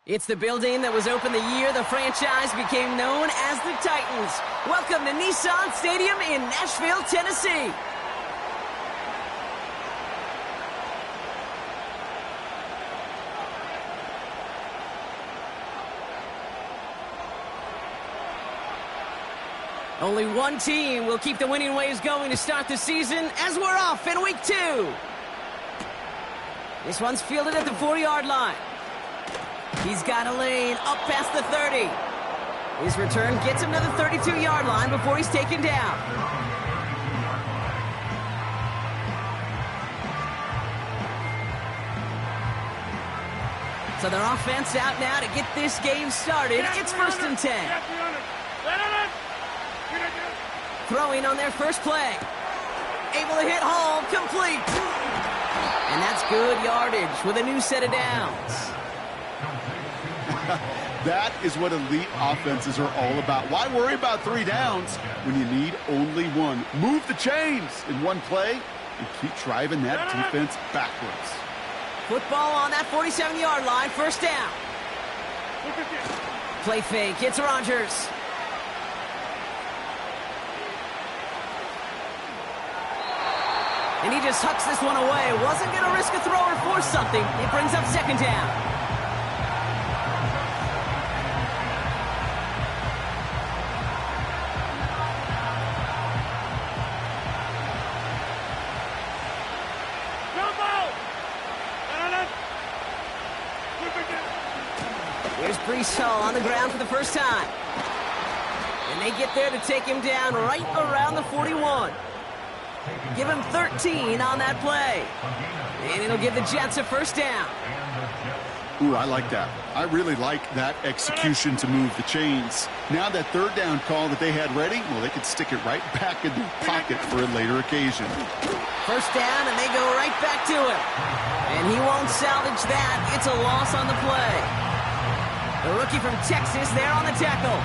It's the building that was opened the year the franchise became known as the Titans. Welcome to Nissan Stadium in Nashville, Tennessee. Only one team will keep the winning waves going to start the season as we're off in week 2. This one's fielded at the 40-yard line. He's got a lane up past the 30. His return gets him to the 32-yard line before he's taken down. So their offense out now to get this game started. It's 1st and 10. Throwing on their first play. Able to hit home, complete. And that's good yardage with a new set of downs. That is what elite offenses are all about. Why worry about 3 downs when you need only 1? Move the chains in one play and keep driving that defense backwards. Football on that 47-yard line, 1st down. Play fake, it's Rodgers. And he just hucks this one away. Wasn't going to risk a throw or force something. It brings up 2nd down. Here's Brees Hall on the ground for the first time. And they get there to take him down right around the 41. Give him 13 on that play. And it'll give the Jets a 1st down. Ooh, I like that. I really like that execution to move the chains. Now that 3rd down call that they had ready, well, they could stick it right back in their pocket for a later occasion. 1st down, and they go right back to it. And he won't salvage that. It's a loss on the play. The rookie from Texas there on the tackle.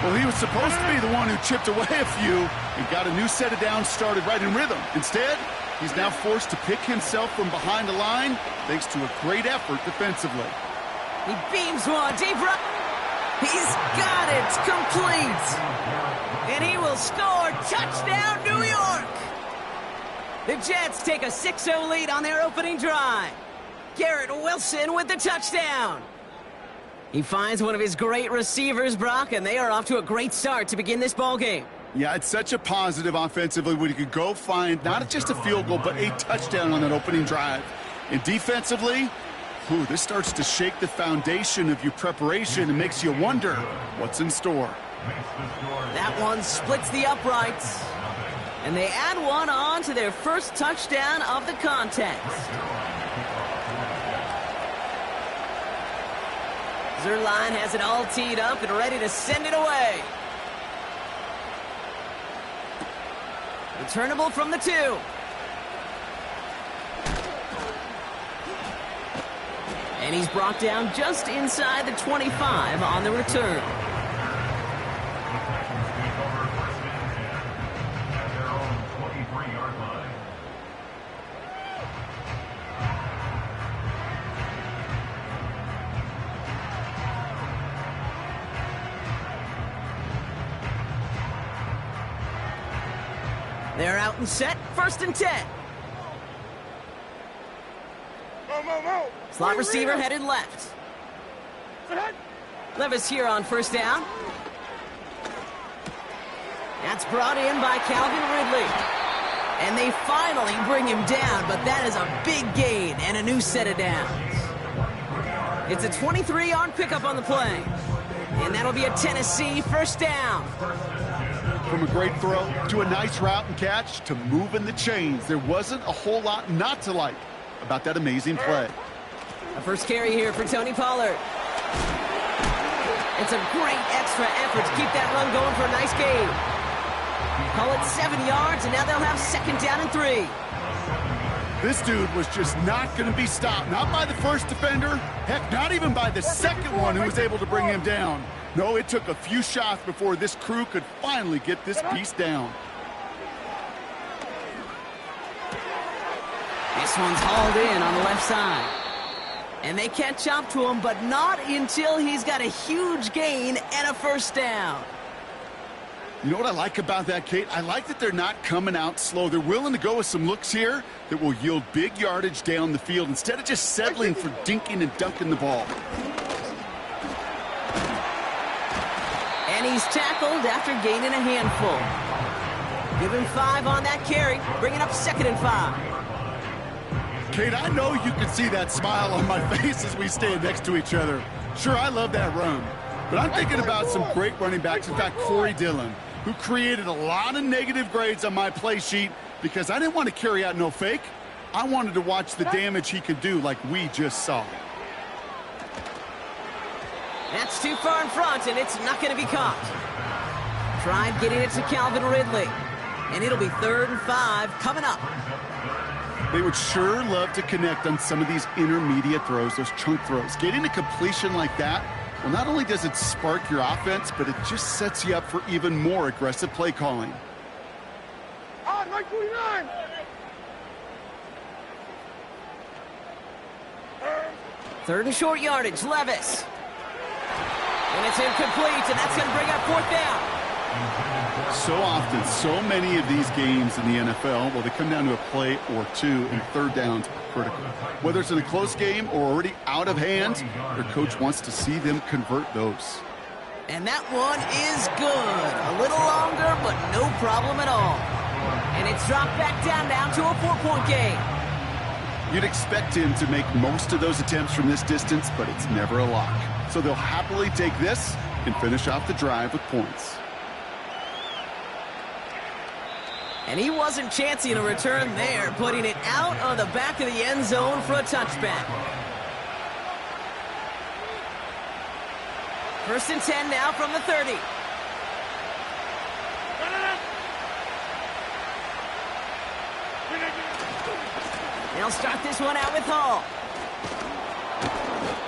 Well, he was supposed to be the one who chipped away a few and got a new set of downs started right in rhythm. Instead, he's now forced to pick himself from behind the line thanks to a great effort defensively. He beams one. Deep right. He's got it. Complete. And he will score. Touchdown, New York. The Jets take a 6-0 lead on their opening drive. Garrett Wilson with the touchdown. He finds one of his great receivers, Brock, and they are off to a great start to begin this ballgame. Yeah, it's such a positive offensively when you could go find not just a field goal, but a touchdown on that opening drive. And defensively, this starts to shake the foundation of your preparation and makes you wonder what's in store. That one splits the uprights. And they add one on to their first touchdown of the contest. Zerline has it all teed up and ready to send it away. Returnable from the 2. And he's brought down just inside the 25 on the return. They're out and set, 1st and 10. Slot receiver headed left. Levis here on 1st down. That's brought in by Calvin Ridley. And they finally bring him down, but that is a big gain and a new set of downs. It's a 23-yard pickup on the play. And that'll be a Tennessee 1st down. From a great throw to a nice route and catch to moving the chains, there wasn't a whole lot not to like about that amazing play. A first carry here for Tony Pollard. It's a great extra effort to keep that run going for a nice gain. Call it 7 yards, and now they'll have 2nd down and 3. This dude was just not going to be stopped. Not by the first defender. Heck, not even by the second one who was able to bring him down. No, it took a few shots before this crew could finally get this piece down. This one's hauled in on the left side. And they catch up to him, but not until he's got a huge gain and a first down. You know what I like about that, Kate? I like that they're not coming out slow. They're willing to go with some looks here that will yield big yardage down the field instead of just settling for dinking and dunking the ball. And he's tackled after gaining a handful. Give him 5 on that carry, bringing up 2nd and 5. Kate, I know you can see that smile on my face as we stand next to each other. Sure, I love that run. But I'm thinking about some great running backs. In fact, Corey Dillon, who created a lot of negative grades on my play sheet because I didn't want to carry out no fake. I wanted to watch the damage he could do like we just saw. That's too far in front, and it's not going to be caught. Tried getting it to Calvin Ridley. And it'll be 3rd and 5 coming up. They would sure love to connect on some of these intermediate throws, those chunk throws. Getting a completion like that, well, not only does it spark your offense, but it just sets you up for even more aggressive play calling. On 929. Third and short yardage, Levis. And it's incomplete, and that's going to bring up 4th down. So often, so many of these games in the NFL, well, they come down to a play or two, and 3rd downs are critical. Whether it's in a close game or already out of hand, their coach wants to see them convert those. And that one is good. A little longer, but no problem at all. And it's dropped back down to a 4-point game. You'd expect him to make most of those attempts from this distance, but it's never a lock. So they'll happily take this and finish off the drive with points. And he wasn't chancing a return there, putting it out of the back of the end zone for a touchback. 1st and 10 now from the 30. They'll start this one out with Hall.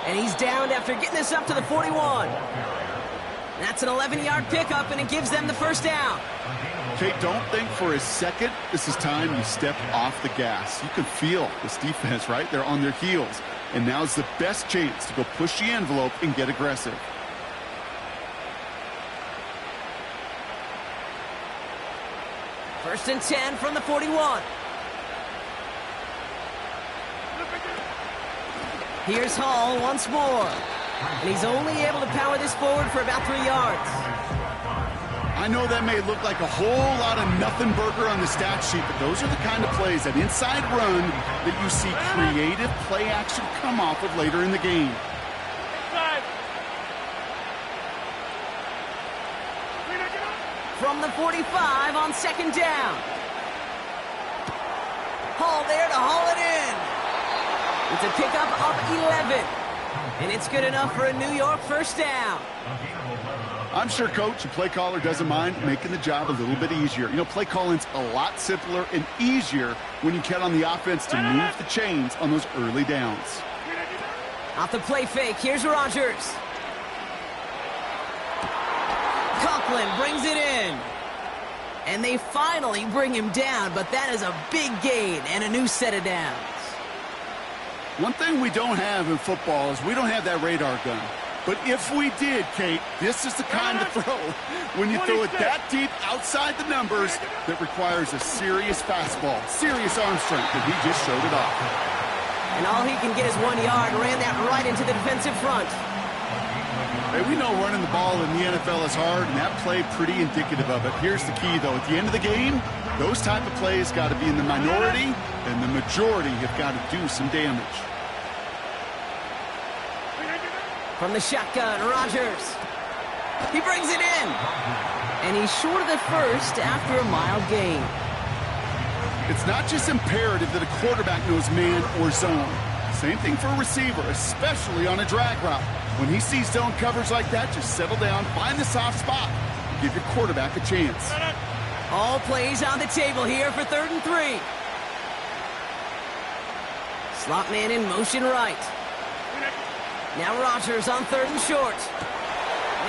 And he's downed after getting this up to the 41. That's an 11-yard pickup, and it gives them the first down. Kate, don't think for a second this is time you step off the gas. You can feel this defense, right? They're on their heels. And now's the best chance to go push the envelope and get aggressive. First and 10 from the 41. Here's Hall once more. And he's only able to power this forward for about 3 yards. I know that may look like a whole lot of nothing burger on the stat sheet, but those are the kind of plays, that inside run, that you see creative play action come off of later in the game. From the 45 on 2nd down. Hall there to haul it in. It's a pickup of 11. And it's good enough for a New York first down. I'm sure coach and play caller doesn't mind making the job a little bit easier. You know, play calling's a lot simpler and easier when you count on the offense to move the chains on those early downs. Off the play fake, here's Rodgers. Conklin brings it in. And they finally bring him down, but that is a big gain and a new set of downs. One thing we don't have in football is we don't have that radar gun. But if we did, Kate, this is the kind of throw when you throw it that deep outside the numbers that requires a serious fastball, serious arm strength, and he just showed it off. And all he can get is 1 yard, ran that right into the defensive front. Hey, we know running the ball in the NFL is hard, and that play pretty indicative of it. Here's the key, though. At the end of the game, those type of plays got to be in the minority, and the majority have got to do some damage. From the shotgun, Rodgers. He brings it in. And he's short of the first after a mild gain. It's not just imperative that a quarterback knows man or zone. Same thing for a receiver, especially on a drag route. When he sees zone coverage like that, just settle down, find the soft spot, and give your quarterback a chance. All plays on the table here for 3rd and 3. Slot man in motion right. Now Rodgers on 3rd and short.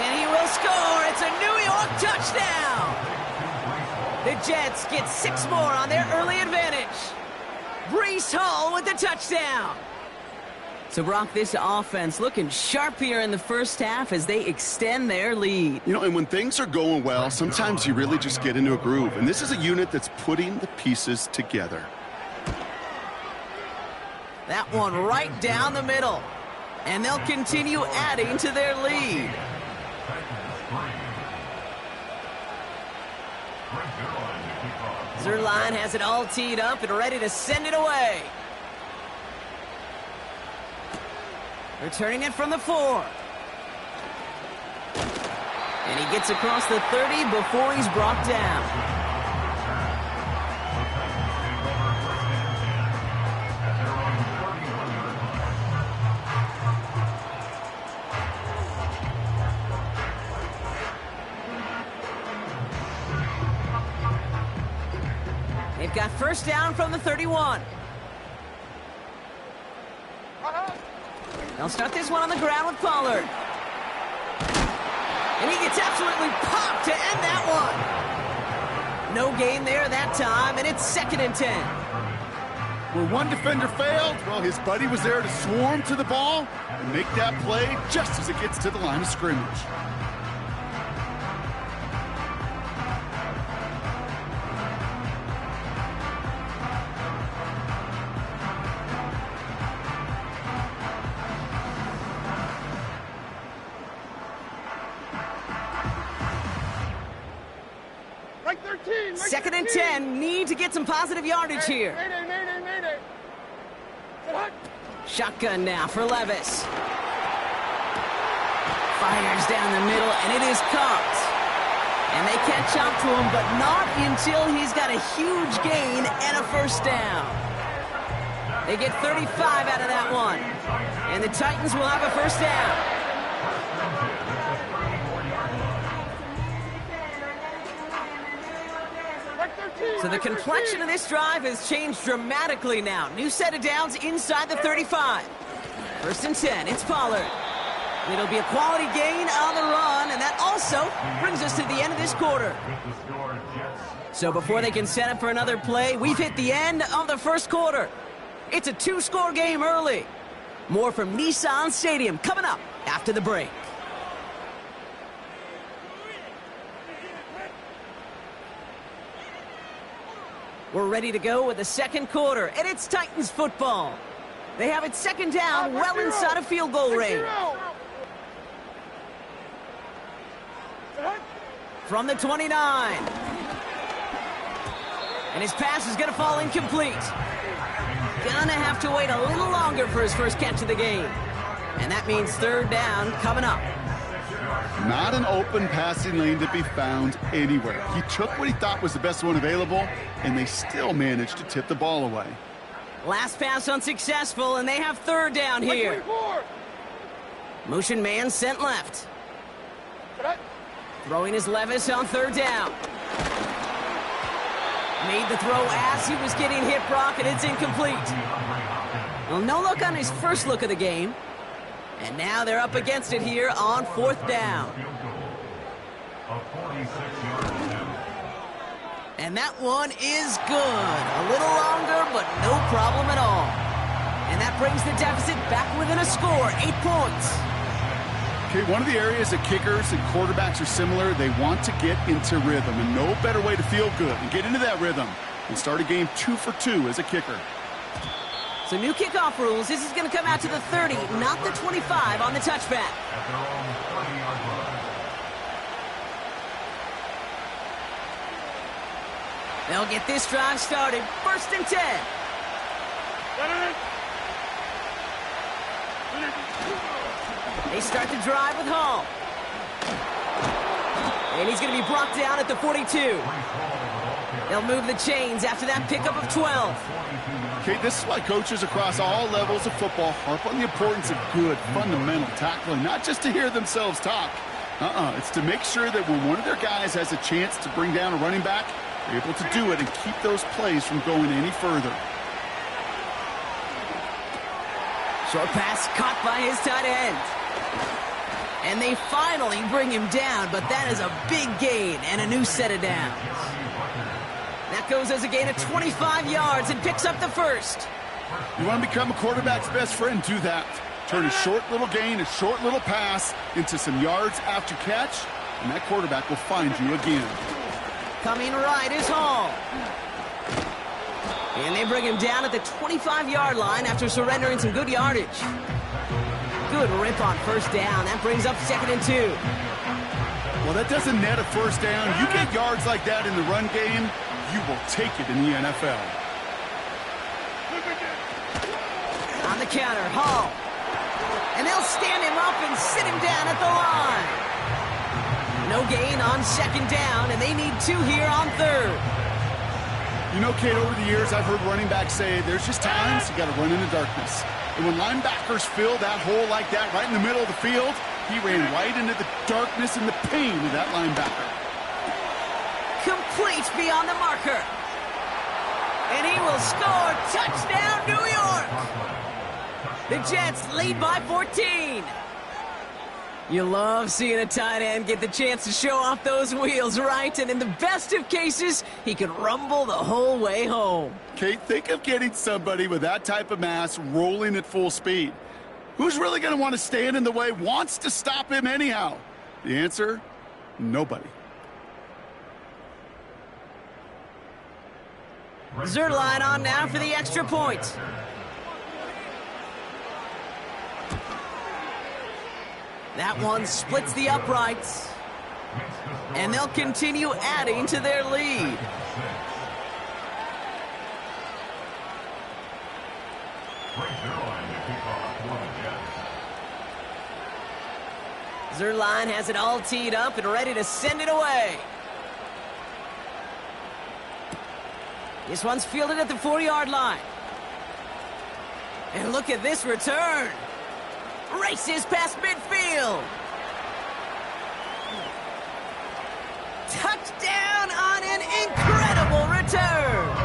And he will score. It's a New York touchdown. The Jets get 6 more on their early advantage. Breece Hall with the touchdown. So, Brock, this offense looking sharp here in the first half as they extend their lead. You know, and when things are going well, sometimes you really just get into a groove. And this is a unit that's putting the pieces together. That one right down the middle. And they'll continue adding to their lead. Zerline has it all teed up and ready to send it away. Returning it from the 4. And he gets across the 30 before he's brought down. They've got first down from the 31. They'll start this one on the ground with Pollard. And he gets absolutely popped to end that one. No gain there that time, and it's 2nd and 10. Where one defender failed, well, his buddy was there to swarm to the ball and make that play just as it gets to the line of scrimmage. Second and 10, need to get some positive yardage here. Mayday. Shotgun now for Levis. Fires down the middle, and it is caught. And they catch up to him, but not until he's got a huge gain and a first down. They get 35 out of that one. And the Titans will have a first down. So the complexion of this drive has changed dramatically now. New set of downs inside the 35. First and 10, it's Pollard. It'll be a quality gain on the run, and that also brings us to the end of this quarter. So before they can set up for another play, we've hit the end of the first quarter. It's a 2-score game early. More from Nissan Stadium coming up after the break. We're ready to go with the second quarter, and it's Titans football. They have it second down, well inside of field goal range. From the 29. And his pass is going to fall incomplete. Gonna have to wait a little longer for his first catch of the game. And that means third down coming up. Not an open passing lane to be found anywhere. He took what he thought was the best one available, and they still managed to tip the ball away. Last pass unsuccessful, and they have third down here. Motion man sent left. Throwing his Levis on third down. Made the throw as he was getting hit, Brock, and it's incomplete. Well, no look on his first look of the game. And now they're up against it here on fourth down. And that one is good. A little longer, but no problem at all. And that brings the deficit back within a score, 8 points. Okay, one of the areas that kickers and quarterbacks are similar, they want to get into rhythm. And no better way to feel good and get into that rhythm and start a game 2 for 2 as a kicker. So new kickoff rules. This is going to come out to the 30, not the 25 on the touchback. They'll get this drive started. First and 10. They start the drive with Hall. And he's going to be brought down at the 42. They'll move the chains after that pickup of 12. Okay, this is why coaches across all levels of football harp on the importance of good, fundamental tackling, not just to hear themselves talk. It's to make sure that when one of their guys has a chance to bring down a running back, they're able to do it and keep those plays from going any further. Short pass caught by his tight end. And they finally bring him down, but that is a big gain and a new set of downs. That goes as a gain of 25 yards and picks up the first. You want to become a quarterback's best friend, do that. Turn a short little gain, a short little pass into some yards after catch, and that quarterback will find you again. Coming right is Hall. And they bring him down at the 25-yard line after surrendering some good yardage. Good rip on first down. That brings up 2nd and 2. Well, that doesn't net a first down. You get yards like that in the run game, you will take it in the NFL. On the counter, Hall. And they'll stand him up and sit him down at the line. No gain on 2nd down, and they need 2 here on 3rd. You know, Kate, over the years, I've heard running backs say there's just times you got to run in the darkness. And when linebackers fill that hole like that right in the middle of the field, he ran right into the darkness and the pain of that linebacker. Complete beyond the marker. And he will score. Touchdown, New York. The Jets lead by 14. You love seeing a tight end get the chance to show off those wheels, right? And in the best of cases, he can rumble the whole way home. Kate, think of getting somebody with that type of mass rolling at full speed. Who's really going to want to stand in the way, wants to stop him anyhow? The answer, nobody. Zerline on now for the extra point. That one splits the uprights. And they'll continue adding to their lead. Zerline has it all teed up and ready to send it away. This one's fielded at the 4-yard line. And look at this return. Races past midfield. Touchdown on an incredible return.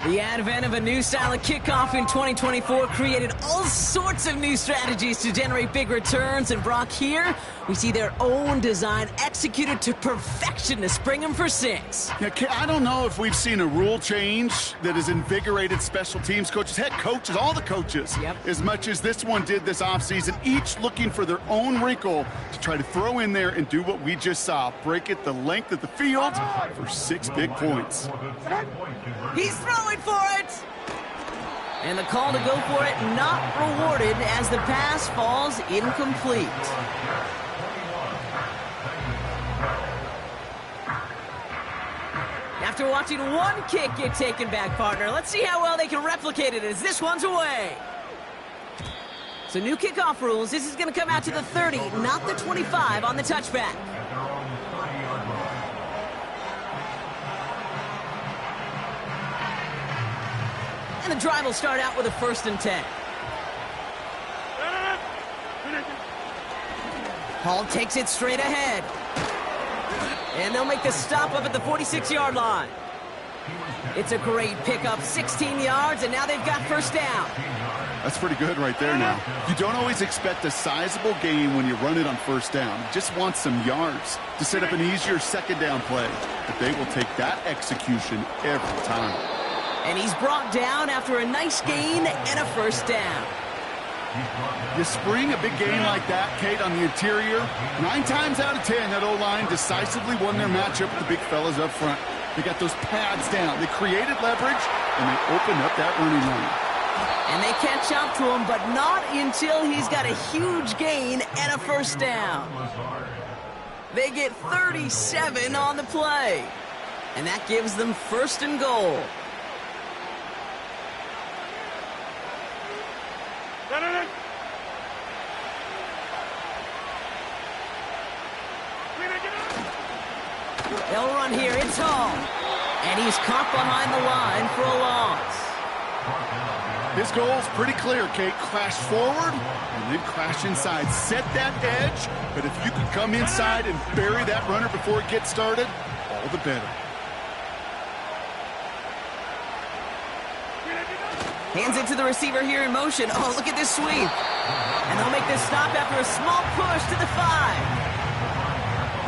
The advent of a new style of kickoff in 2024 created all sorts of new strategies to generate big returns. And Brock, here we see their own design executed to perfection to spring them for 6. Yeah, I don't know if we've seen a rule change that has invigorated special teams coaches, head coaches, all the coaches, as much as this one did this offseason, each looking for their own wrinkle to try to throw in there and do what we just saw, break it the length of the field for 6 big points. He's throwing for it! And the call to go for it not rewarded as the pass falls incomplete. After watching one kick get taken back, partner, let's see how well they can replicate it as this one's away. So new kickoff rules. This is going to come out to the 30, not the 25 on the touchback. And the drive will start out with a 1st and 10. Hall takes it straight ahead. And they'll make the stop up at the 46-yard line. It's a great pickup, 16 yards, and now they've got 1st down. That's pretty good right there now. You don't always expect a sizable gain when you run it on 1st down. You just want some yards to set up an easier 2nd down play. But they will take that execution every time. And he's brought down after a nice gain and a 1st down. You spring a big gain like that, Kate, on the interior. 9 times out of 10, that O-line decisively won their matchup with the big fellas up front. They got those pads down. They created leverage, and they opened up that running lane. And they catch up to him, but not until he's got a huge gain and a 1st down. They get 37 on the play. And that gives them 1st and goal. They'll run here. It's Hall. And he's caught behind the line for a loss. His goal's pretty clear, Kate. Crash forward and then crash inside. Set that edge, but if you can come inside and bury that runner before it gets started, all the better. Hands it to the receiver here in motion. Oh, look at this sweep. And they'll make this stop after a small push to the 5.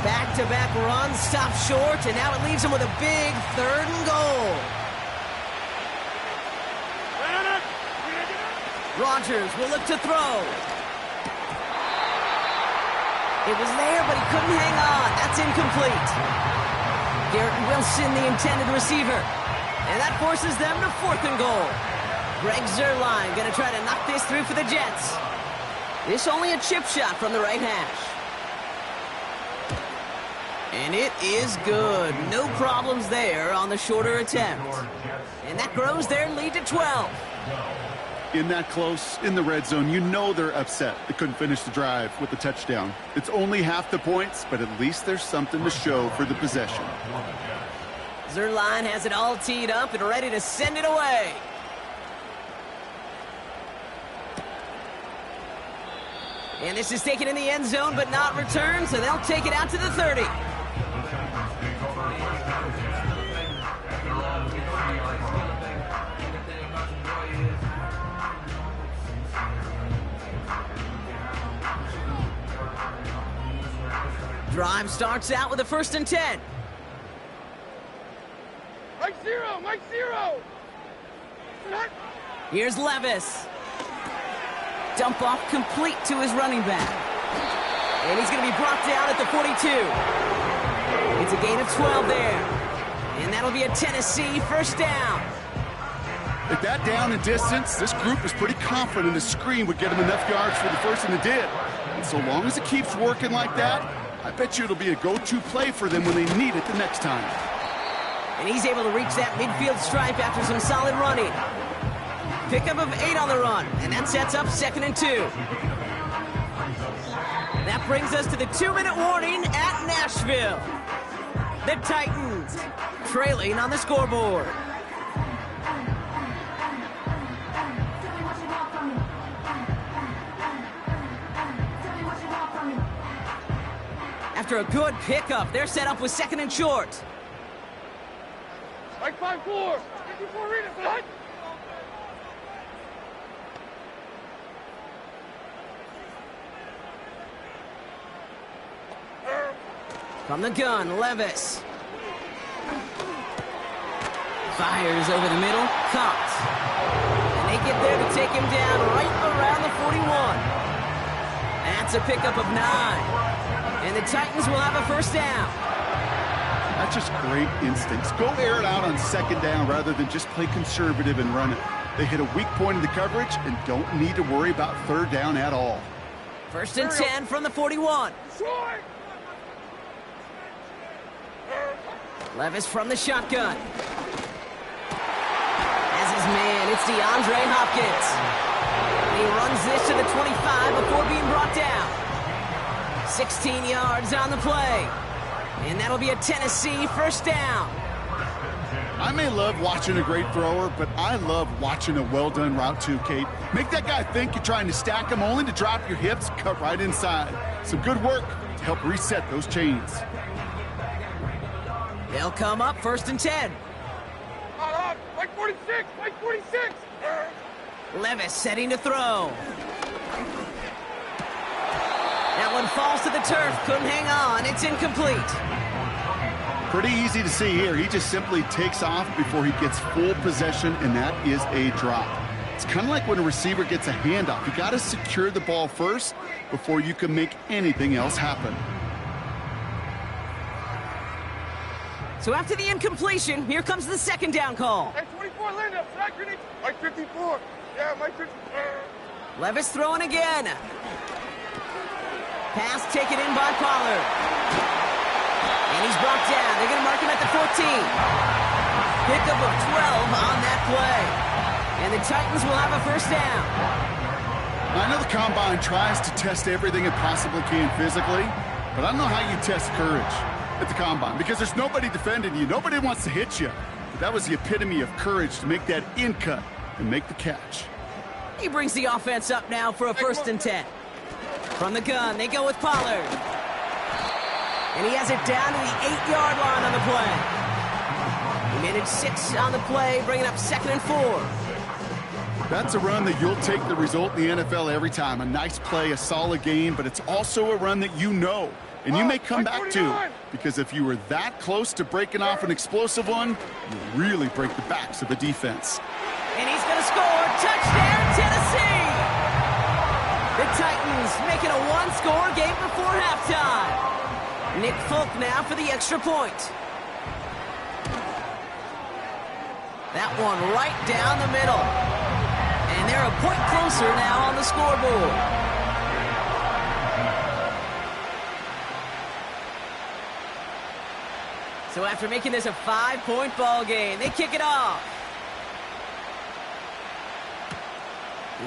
Back-to-back runs, stop short, and now it leaves him with a big 3rd and goal. Rodgers will look to throw. It was there, but he couldn't hang on. That's incomplete. Garrett Wilson, the intended receiver. And that forces them to 4th and goal. Greg Zuerlein going to try to knock this through for the Jets. This only a chip shot from the right hash. And it is good. No problems there on the shorter attempt. And that grows their lead to 12. In that close, in the red zone, you know they're upset they couldn't finish the drive with the touchdown. It's only half the points, but at least there's something to show for the possession. Zuerlein has it all teed up and ready to send it away. And this is taken in the end zone, but not returned, so they'll take it out to the 30. Drive starts out with a 1st and 10. Mike zero, Mike zero. Here's Levis. Dump off complete to his running back. And he's going to be brought down at the 42. It's a gain of 12 there. And that'll be a Tennessee 1st down. At that down and distance, this group was pretty confident a screen would get him enough yards for the 1st, and it did. And so long as it keeps working like that, I bet you it'll be a go-to play for them when they need it the next time. And he's able to reach that midfield stripe after some solid running. Pickup of 8 on the run, and that sets up 2nd and 2. That brings us to the 2-minute warning at Nashville. The Titans trailing on the scoreboard. After a good pickup, they're set up with 2nd and short. Mike 5-4. 54 read it, son. From the gun, Levis. Fires over the middle, caught. And they get there to take him down right around the 41. That's a pickup of 9. And the Titans will have a 1st down. That's just great instincts. Go air it out on 2nd down rather than just play conservative and run it. They hit a weak point in the coverage and don't need to worry about 3rd down at all. 1st and 10 from the 41. Levis from the shotgun. As his man, it's DeAndre Hopkins. He runs this to the 25 before being brought down. 16 yards on the play. And that'll be a Tennessee 1st down. I may love watching a great thrower, but I love watching a well-done route too, Kate. Make that guy think you're trying to stack him only to drop your hips, cut right inside. Some good work to help reset those chains. They'll come up 1st and 10. Mike 46, Mike 46. Levis setting to throw. That one falls to the turf. Couldn't hang on. It's incomplete. Pretty easy to see here. He just simply takes off before he gets full possession, and that is a drop. It's kind of like when a receiver gets a handoff. You got to secure the ball first before you can make anything else happen. So after the incompletion, here comes the 2nd down call. Hey, 24, land up, sack grenade. Mike 54. Yeah, Mike 54. Levis throwing again. Pass taken in by Pollard. And he's brought down. They're going to mark him at the 14. Pickup of 12 on that play. And the Titans will have a 1st down. I know the Combine tries to test everything it possibly can physically, but I don't know how you test courage at the Combine, because there's nobody defending you. Nobody wants to hit you. But that was the epitome of courage to make that in cut and make the catch. He brings the offense up now for a 1st and 10. From the gun, they go with Pollard. And he has it down to the 8-yard line on the play. He made it 6 on the play, bringing up 2nd and 4. That's a run that you'll take the result in the NFL every time. A nice play, a solid game, but it's also a run that you know. And you may come back to, because if you were that close to breaking off an explosive one, you really break the backs of the defense. And he's going to score. Touchdown, Tennessee! Titans make it a one-score game before halftime. Nick Folk now for the extra point. That one right down the middle. And they're a point closer now on the scoreboard. So after making this a 5-point ball game, they kick it off.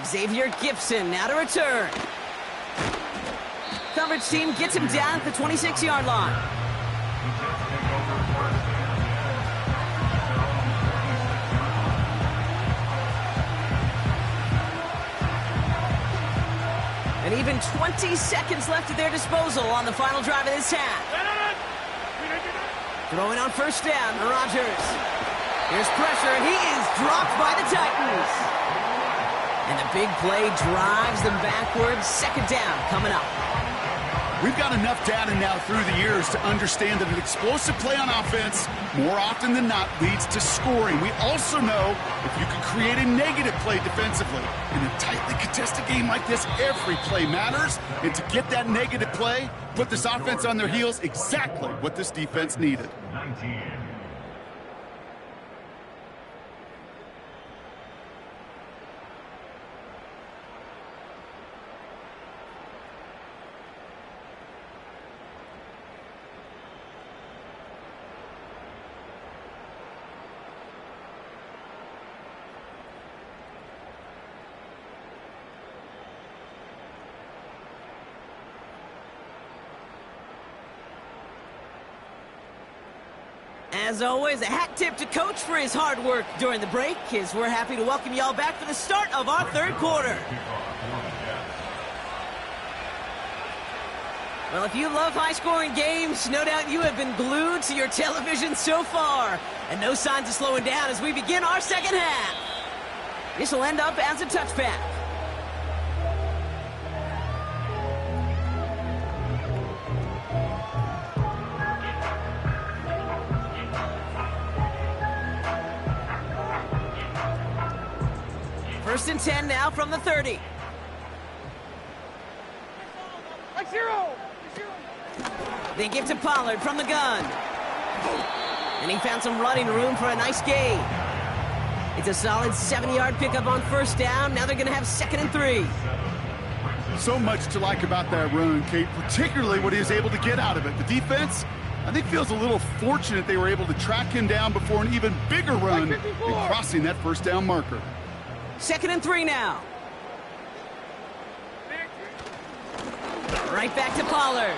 Xavier Gibson now to return. Coverage team gets him down at the 26-yard line. And even 20 seconds left at their disposal on the final drive of this half. Throwing on first down, Rodgers. Here's pressure, and he is dropped by the Titans. And the big play drives them backwards. Second down coming up. We've got enough data now through the years to understand that an explosive play on offense, more often than not, leads to scoring. We also know if you can create a negative play defensively. In a tightly contested game like this, every play matters. And to get that negative play, put this offense on their heels, exactly what this defense needed. 19. As always, a hat tip to Coach for his hard work during the break, as we're happy to welcome y'all back for the start of our third quarter. Well, if you love high-scoring games, no doubt you have been glued to your television so far. And no signs of slowing down as we begin our second half. This will end up as a touchback. First and 10 now from the 30. They give to Pollard from the gun. And he found some running room for a nice gain. It's a solid 7-yard pickup on first down. Now they're going to have 2nd and 3. So much to like about that run, Kate, particularly what he was able to get out of it. The defense, I think, feels a little fortunate they were able to track him down before an even bigger run and crossing that first down marker. 2nd and 3 now. Right back to Pollard.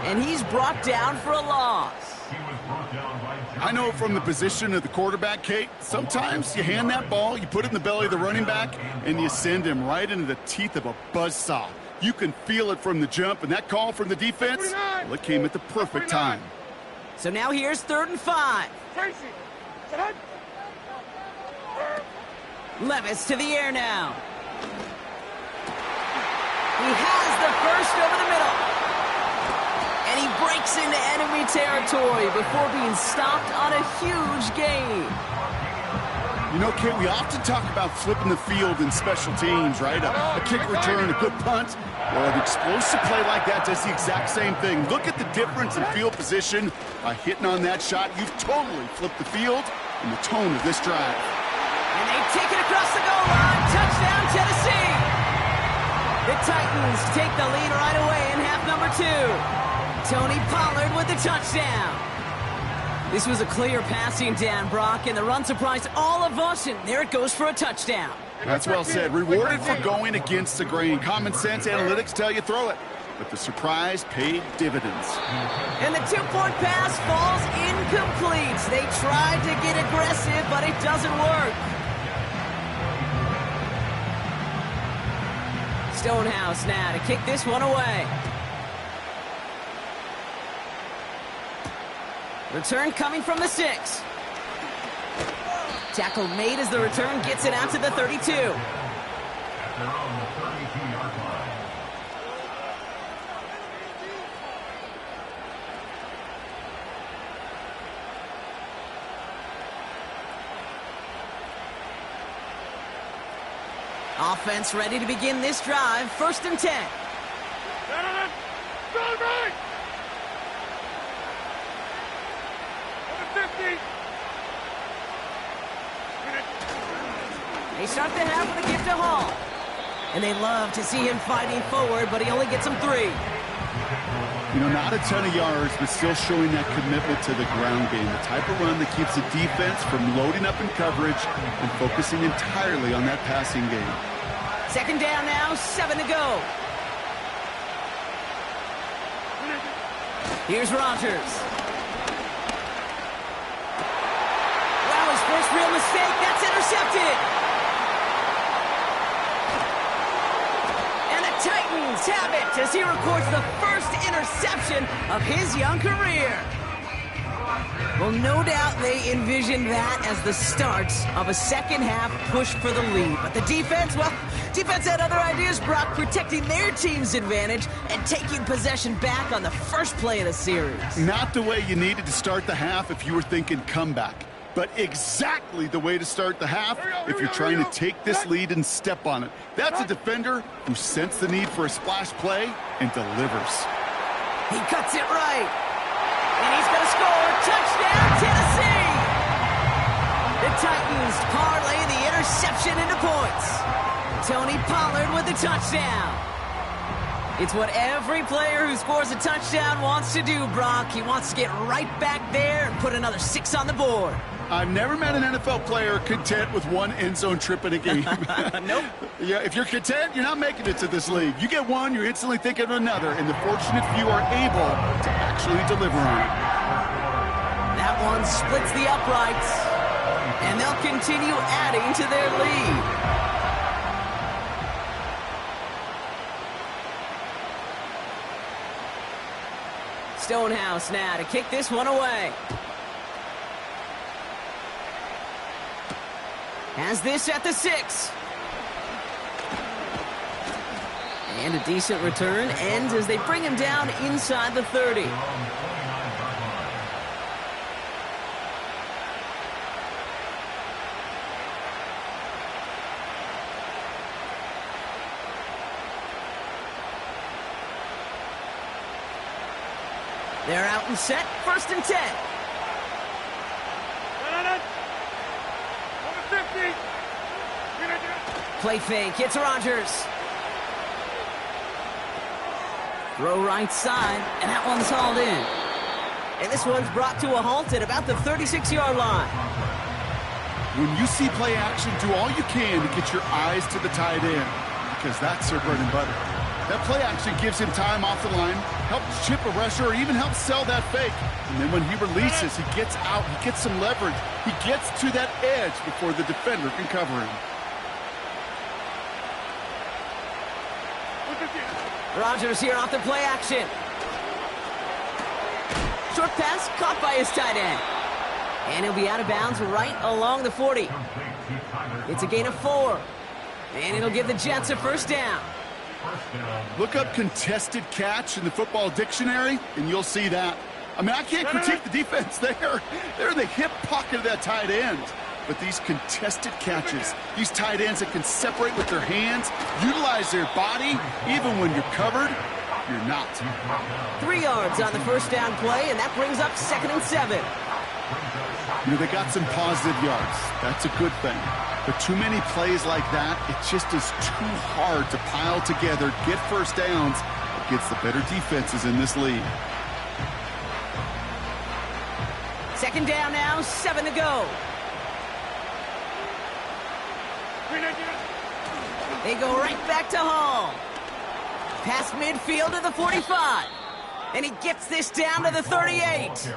And he's brought down for a loss. I know from the position of the quarterback, Kate, sometimes you hand that ball, you put it in the belly of the running back, and you send him right into the teeth of a buzzsaw. You can feel it from the jump, and that call from the defense, well, it came at the perfect time. So now here's 3rd and 5. Levis to the air now. He has the first over the middle. And he breaks into enemy territory before being stopped on a huge gain. You know, Kate, we often talk about flipping the field in special teams, right? A kick return, a good punt. Well, an explosive play like that does the exact same thing. Look at the difference in field position. By hitting on that shot, you've totally flipped the field and the tone of this drive. And they take it across the goal line. Touchdown, Tennessee. The Titans take the lead right away in half number 2. Tony Pollard with the touchdown. This was a clear passing down, Brock, and the run surprised all of us, and there it goes for a touchdown. That's well said. Rewarded for going against the grain. Common sense analytics tell you throw it, but the surprise paid dividends. And the 2-point pass falls incomplete. They tried to get aggressive, but it doesn't work. Stonehouse now to kick this one away. Return coming from the 6. Tackle made as the return gets it out to the 32. At their own 32-yard line. Offense ready to begin this drive. 1st and 10. Go right! Number 50! They start the half with a gift to Hall. And they love to see him fighting forward, but he only gets them 3. You know, not a ton of yards, but still showing that commitment to the ground game. The type of run that keeps the defense from loading up in coverage and focusing entirely on that passing game. 2nd down now, 7 to go. Here's Rodgers. Wow, his first real mistake. That's intercepted. And the Titans have it as he records the first interception of his young career. Well, no doubt they envisioned that as the start of a second-half push for the lead. But the defense, well, defense had other ideas, Brock, protecting their team's advantage and taking possession back on the first play of the series. Not the way you needed to start the half if you were thinking comeback, but exactly the way to start the half if you're trying to take this lead and step on it. That's a defender who sensed the need for a splash play and delivers. He cuts it right. And he's going to score. Touchdown, Tennessee! The Titans parlay the interception into points. Tony Pollard with the touchdown. It's what every player who scores a touchdown wants to do, Brock. He wants to get right back there and put another 6 on the board. I've never met an NFL player content with one end zone trip in a game. Nope. Yeah, if you're content, you're not making it to this league. You get one, you're instantly thinking of another, and the fortunate few are able to actually deliver on it. That one splits the uprights, and they'll continue adding to their lead. Stonehouse now to kick this one away. Has this at the 6. And a decent return ends as they bring him down inside the 30. They're out and set. 1st and 10. Play fake. It's Rodgers. Throw right side, and that one's hauled in. And this one's brought to a halt at about the 36-yard line. When you see play action, do all you can to get your eyes to the tight end, because that's their bread and butter. That play action gives him time off the line, helps chip a rusher, or even helps sell that fake. And then when he releases, he gets out, he gets some leverage. He gets to that edge before the defender can cover him. Rodgers here off the play action. Short pass caught by his tight end. And he'll be out of bounds right along the 40. It's a gain of 4. And it'll give the Jets a 1st down. Look up contested catch in the football dictionary, and you'll see that. I mean, I can't critique the defense there. They're in the hip pocket of that tight end. But these contested catches, these tight ends that can separate with their hands, utilize their body, even when you're covered, you're not. 3 yards on the 1st down play, and that brings up 2nd and 7. You know, they got some positive yards. That's a good thing. But too many plays like that, it just is too hard to pile together, get 1st downs against the better defenses in this league. 2nd down now, 7 to go. They go right back to Hall. Past midfield to the 45. And he gets this down to the 38.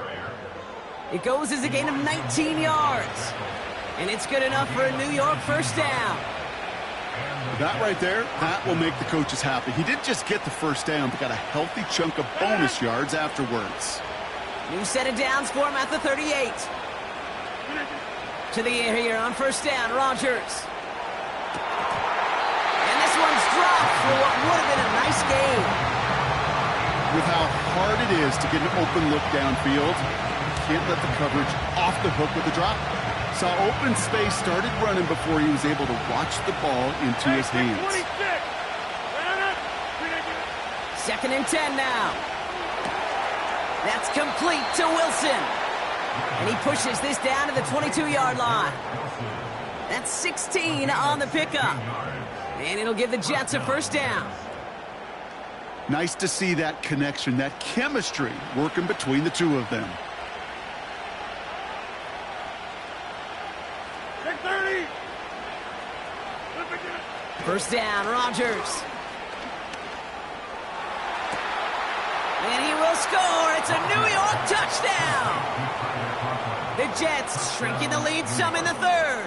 It goes as a gain of 19 yards. And it's good enough for a New York 1st down. That right there, that will make the coaches happy. He didn't just get the 1st down, but got a healthy chunk of bonus yards afterwards. New set of downs for him at the 38. To the air here on 1st down, Rodgers. One's dropped for what would have been a nice game. With how hard it is to get an open look downfield, you can't let the coverage off the hook with the drop. Saw open space, started running before he was able to watch the ball into his hands. 26. 2nd and 10 now. That's complete to Wilson. And he pushes this down to the 22-yard line. That's 16 on the pickup. And it'll give the Jets a 1st down. Nice to see that connection, that chemistry working between the two of them. 30. 1st down, Rodgers. And he will score. It's a New York touchdown. The Jets shrinking the lead some in the 3rd.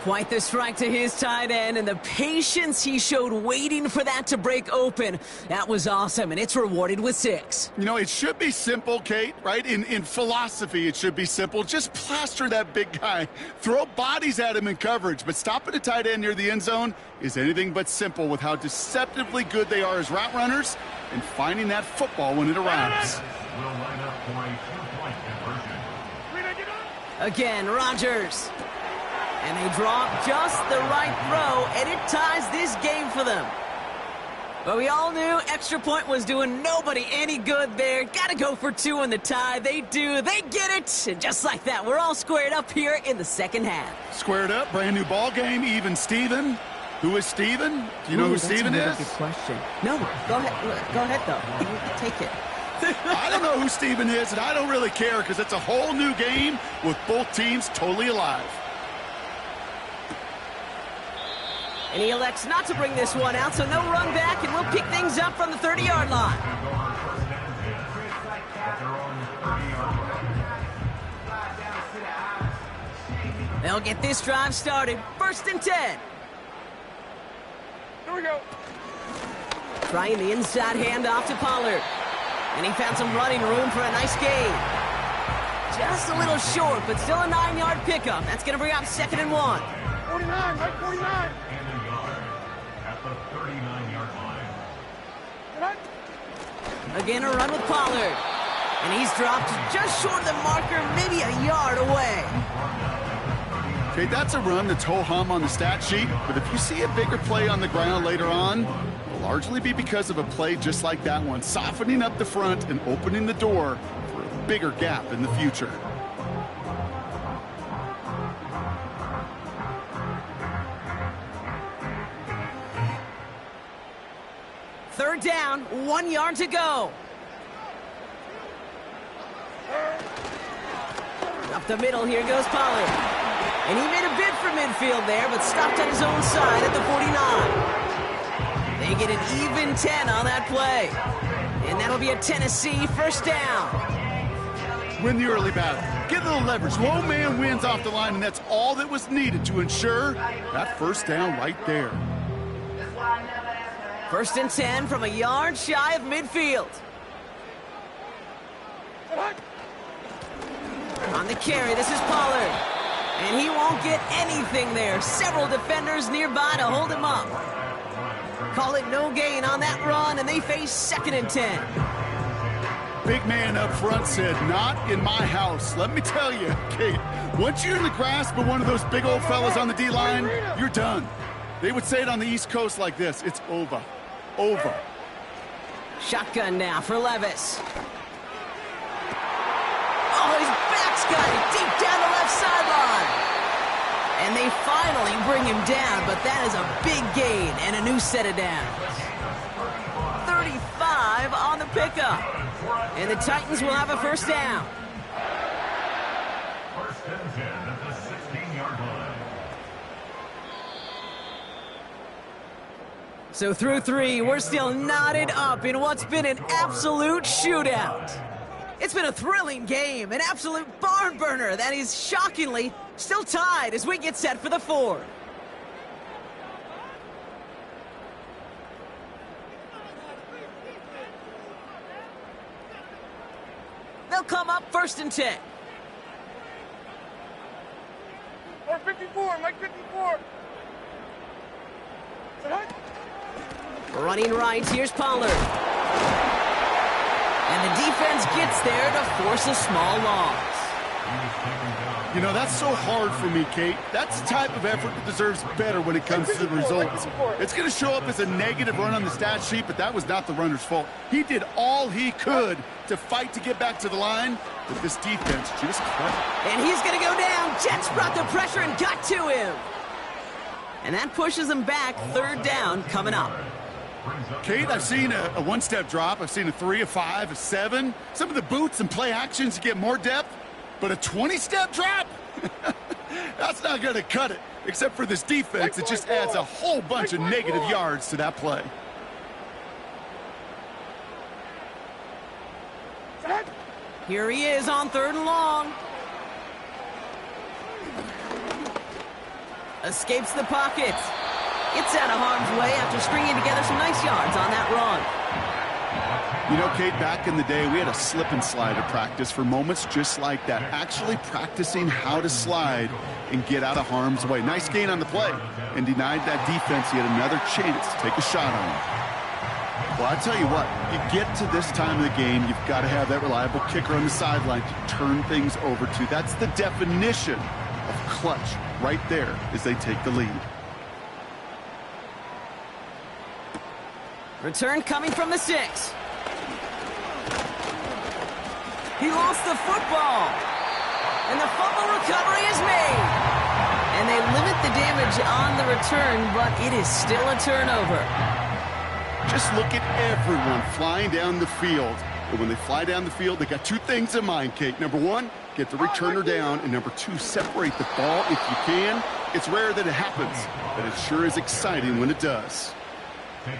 Quite the strike to his tight end, and the patience he showed waiting for that to break open. That was awesome, and it's rewarded with 6. You know, it should be simple, Kate, right? In philosophy, it should be simple. Just plaster that big guy. Throw bodies at him in coverage, but stopping a tight end near the end zone is anything but simple with how deceptively good they are as route runners and finding that football when it arrives. Will line up for a 2-point conversion. Again, Rodgers. And they draw just the right throw, and it ties this game for them. But we all knew extra point was doing nobody any good there. Got to go for 2 in the tie. They do. They get it. And just like that, we're all squared up here in the 2nd half. Squared up, brand new ball game, even Steven. Who is Steven? Do you know who Steven is? That's a good question. No, go ahead. Go ahead, though. Take it. I don't know who Steven is, and I don't really care because it's a whole new game with both teams totally alive. And he elects not to bring this one out, so no run back, and we'll pick things up from the 30-yard line. They'll get this drive started. 1st and 10. Here we go. Trying the inside handoff to Pollard. And he found some running room for a nice gain. Just a little short, but still a 9-yard pickup. That's going to bring up 2nd and 1. 49, right 49. At the 39-yard line. Again, a run with Pollard. And he's dropped just short of the marker, maybe a yard away. Okay, that's a run that's ho-hum on the stat sheet, but if you see a bigger play on the ground later on, it'll largely be because of a play just like that one, softening up the front and opening the door for a bigger gap in the future. Third down, 1 yard to go. Up the middle, here goes Pollard. And he made a bid for midfield there, but stopped on his own side at the 49. They get an even 10 on that play. And that'll be a Tennessee 1st down. Win the early battle. Get a little leverage. Low man wins off the line, and that's all that was needed to ensure that 1st down right there. 1st and 10 from a yard shy of midfield. On the carry, this is Pollard. And he won't get anything there. Several defenders nearby to hold him up. Call it no gain on that run, and they face 2nd and 10. Big man up front said, not in my house. Let me tell you, Kate, once you're in the grasp of one of those big old fellas on the D-line, you're done. They would say it on the East Coast like this, it's over. Over. Shotgun now for Levis. Oh, his back's got it deep down the left sideline. And they finally bring him down, but that is a big gain and a new set of downs. 35 on the pickup. And the Titans will have a 1st down. 1st and 10 at the 16-yard line. So through 3, we're still knotted up in what's been an absolute shootout. It's been a thrilling game, an absolute barn burner that is shockingly still tied as we get set for the 4th. They'll come up 1st and 10. Or 54, Mike 54. Running right, here's Pollard. And the defense gets there to force a small loss. You know, that's so hard for me, Kate. That's the type of effort that deserves better when it comes to the results. It's going to show up as a negative run on the stat sheet, but that was not the runner's fault. He did all he could to fight to get back to the line, but this defense just cut. And he's going to go down. Jets brought the pressure and got to him. And that pushes him back. Third down coming up. Kate, I've seen a one-step drop. I've seen a 3, a 5, a 7. Some of the boots and play actions get more depth. But a 20-step drop? That's not going to cut it. Except for this defense, it just adds a whole bunch of negative yards to that play. Here he is on 3rd and long. Escapes the pocket. Gets out of harm's way after stringing together some nice yards on that run. You know, Kate, back in the day, we had a slip and slide at practice for moments just like that. Actually practicing how to slide and get out of harm's way. Nice gain on the play and denied that defense yet another chance to take a shot on him. Well, I tell you what, you get to this time of the game, you've got to have that reliable kicker on the sideline to turn things over to. That's the definition of clutch right there as they take the lead. Return coming from the 6. He lost the football. And the fumble recovery is made. And they limit the damage on the return, but it is still a turnover. Just look at everyone flying down the field. And when they fly down the field, they got 2 things in mind, Kate. Number 1, get the returner down. And number 2, separate the ball if you can. It's rare that it happens, but it sure is exciting when it does.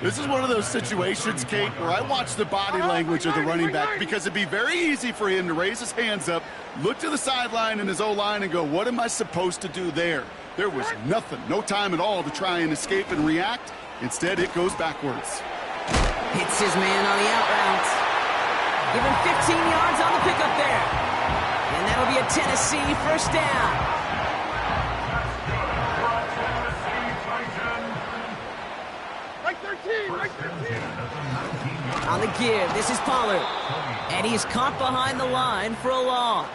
This is one of those situations, Kate, where I watch the body language of the running back because it'd be very easy for him to raise his hands up, look to the sideline in his O-line and go, what am I supposed to do there? There was nothing, no time at all to try and escape and react. Instead, it goes backwards. Hits his man on the out route. Give him 15 yards on the pickup there. And that'll be a Tennessee first down. On the give, this is Pollard. And he's caught behind the line for a loss.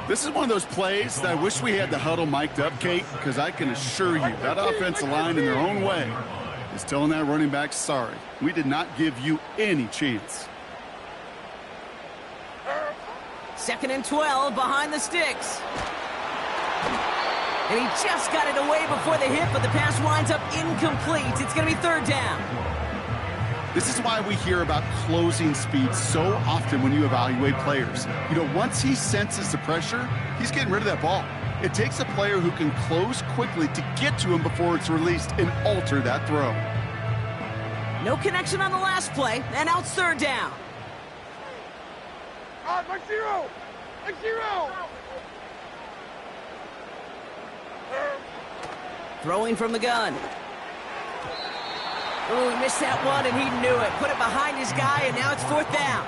This is one of those plays that I wish we had the huddle mic'd up, Kate, because I can assure you that offensive line in their own way is telling that running back, sorry, we did not give you any chance. 2nd and 12 behind the sticks. And he just got it away before the hit, but the pass winds up incomplete. It's going to be 3rd down. This is why we hear about closing speed so often when you evaluate players. You know, once he senses the pressure, he's getting rid of that ball. It takes a player who can close quickly to get to him before it's released and alter that throw. No connection on the last play, and now it's 3rd down. Mike zero! Mike zero! Throwing from the gun. Oh, he missed that one, and he knew it. Put it behind his guy, and now it's 4th down.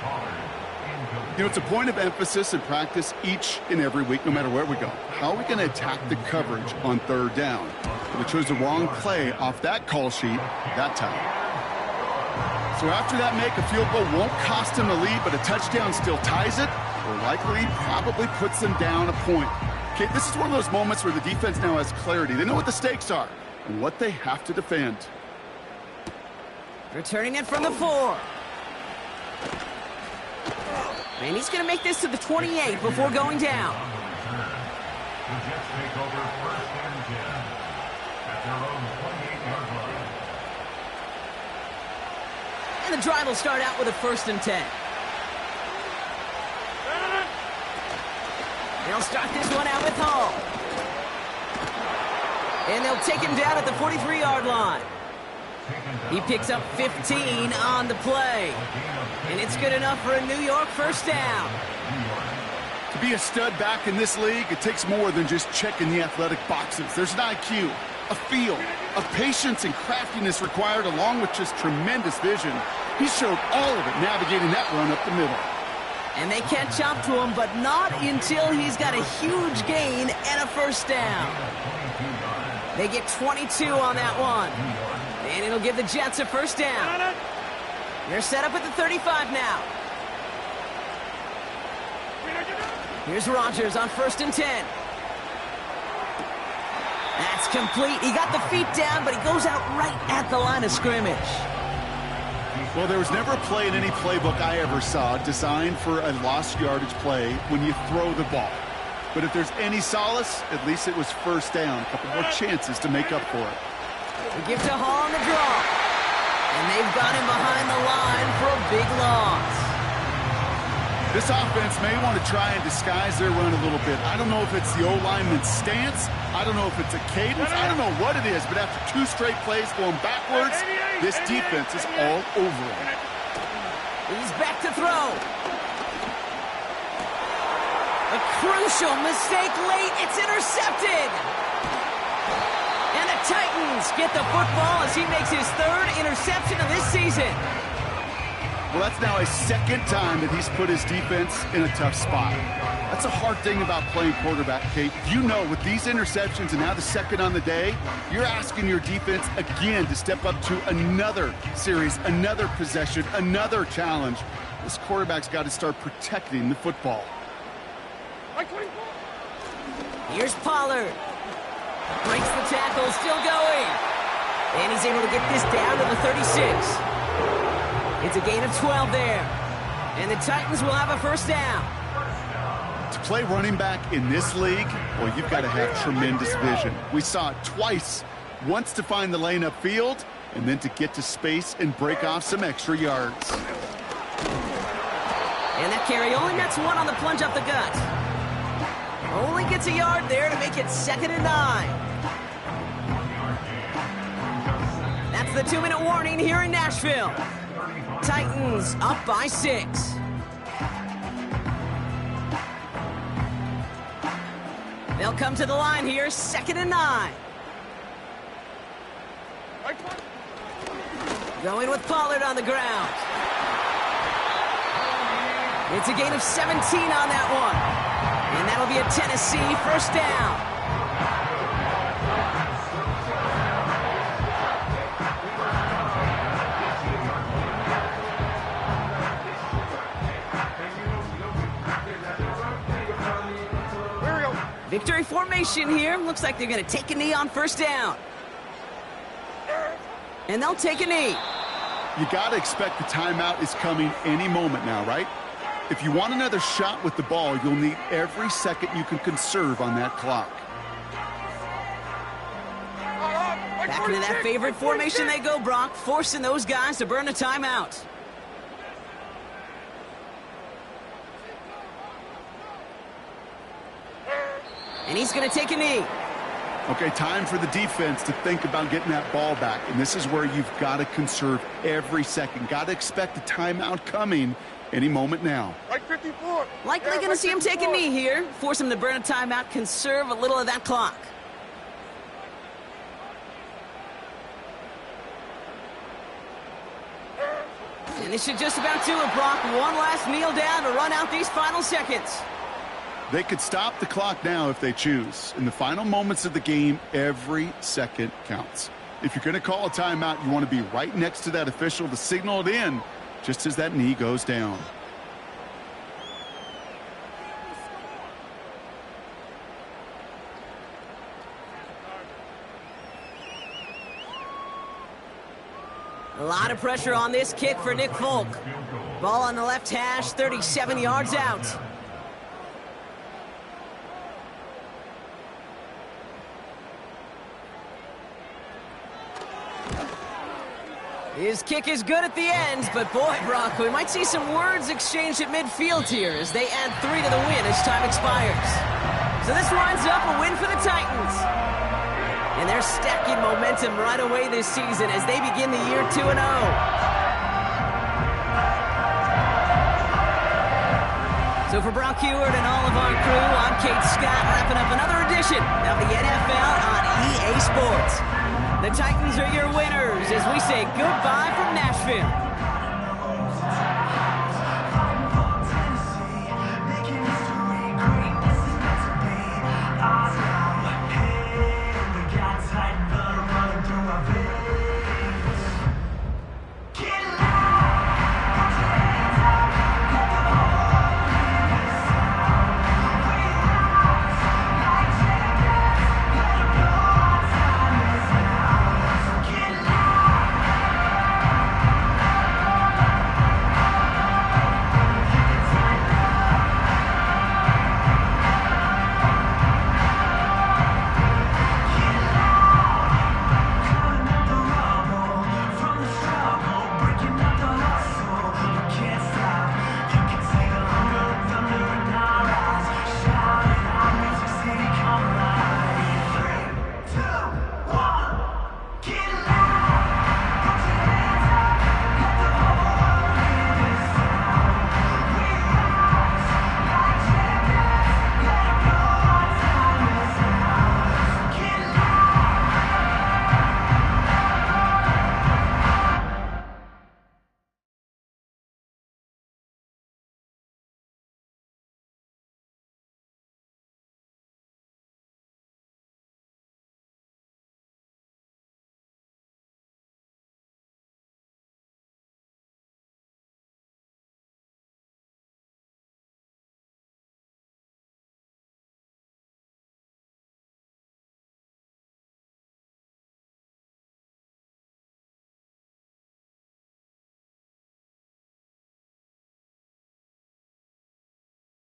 You know, it's a point of emphasis in practice each and every week, no matter where we go. How are we going to attack the coverage on 3rd down? We chose the wrong play off that call sheet that time. So after that make, a field goal won't cost him the lead, but a touchdown still ties it, or likely probably puts them down a point. Okay, this is one of those moments where the defense now has clarity. They know what the stakes are and what they have to defend. Returning it from the 4. And he's going to make this to the 28 before going down. The Jets take over 1st and 10 at their own 28-yard line. And the drive will start out with a 1st and 10. They'll start this one out with Hall. And they'll take him down at the 43-yard line. He picks up 15 on the play. And it's good enough for a New York first down. To be a stud back in this league, it takes more than just checking the athletic boxes. There's an IQ, a feel, a patience and craftiness required, along with just tremendous vision. He showed all of it navigating that run up the middle. And they catch up to him, but not until he's got a huge gain and a first down. They get 22 on that one. And it'll give the Jets a first down. They're set up at the 35 now. Here's Rodgers on 1st and 10. That's complete. He got the feet down, but he goes out right at the line of scrimmage. Well, there was never a play in any playbook I ever saw designed for a lost yardage play when you throw the ball. But if there's any solace, at least it was first down. A couple more chances to make up for it. We give to Hall on the draw. And they've got him behind the line for a big loss. This offense may want to try and disguise their run a little bit. I don't know if it's the O-lineman's stance. I don't know if it's a cadence. I don't know what it is, but after 2 straight plays going backwards, this defense is all over him. He's back to throw. A crucial mistake late. It's intercepted. And the Titans get the football as he makes his 3rd interception of this season. Well, that's now a 2nd time that he's put his defense in a tough spot. That's a hard thing about playing quarterback, Kate. You know, with these interceptions and now the 2nd on the day, you're asking your defense again to step up to another series, another possession, another challenge. This quarterback's got to start protecting the football. Here's Pollard. Breaks the tackle, still going. And he's able to get this down to the 36. It's a gain of 12 there. And the Titans will have a 1st down. To play running back in this league, well, you've got to have tremendous vision. We saw it twice. Once to find the lane upfield, and then to get to space and break off some extra yards. And that carry only nets 1 on the plunge up the gut. Only gets a yard there to make it 2nd and 9. That's the 2-minute warning here in Nashville. Titans up by 6. They'll come to the line here, 2nd and 9. Going with Pollard on the ground. It's a gain of 17 on that one. And that'll be a Tennessee 1st down. Victory formation here. Looks like they're going to take a knee on 1st down. And they'll take a knee. You got to expect the timeout is coming any moment now, right? If you want another shot with the ball, you'll need every second you can conserve on that clock. Back into that favorite formation they go, Brock, forcing those guys to burn a timeout. And he's going to take a knee. Okay, time for the defense to think about getting that ball back. And this is where you've got to conserve every second. Got to expect a timeout coming any moment now. Like 54. Likely going to see him take a knee here. Force him to burn a timeout, conserve a little of that clock. And this should just about do it, Brock. One last kneel down to run out these final seconds. They could stop the clock now if they choose. In the final moments of the game, every second counts. If you're going to call a timeout, you want to be right next to that official to signal it in just as that knee goes down. A lot of pressure on this kick for Nick Folk. Ball on the left hash, 37 yards out. His kick is good at the end, but boy, Brock, we might see some words exchanged at midfield here as they add 3 to the win as time expires. So this winds up a win for the Titans. And they're stacking momentum right away this season as they begin the year 2-0. So for Brock Heward and all of our crew, I'm Kate Scott, wrapping up another edition of the NFL on EA Sports. The Titans are your winners as we say goodbye from Nashville.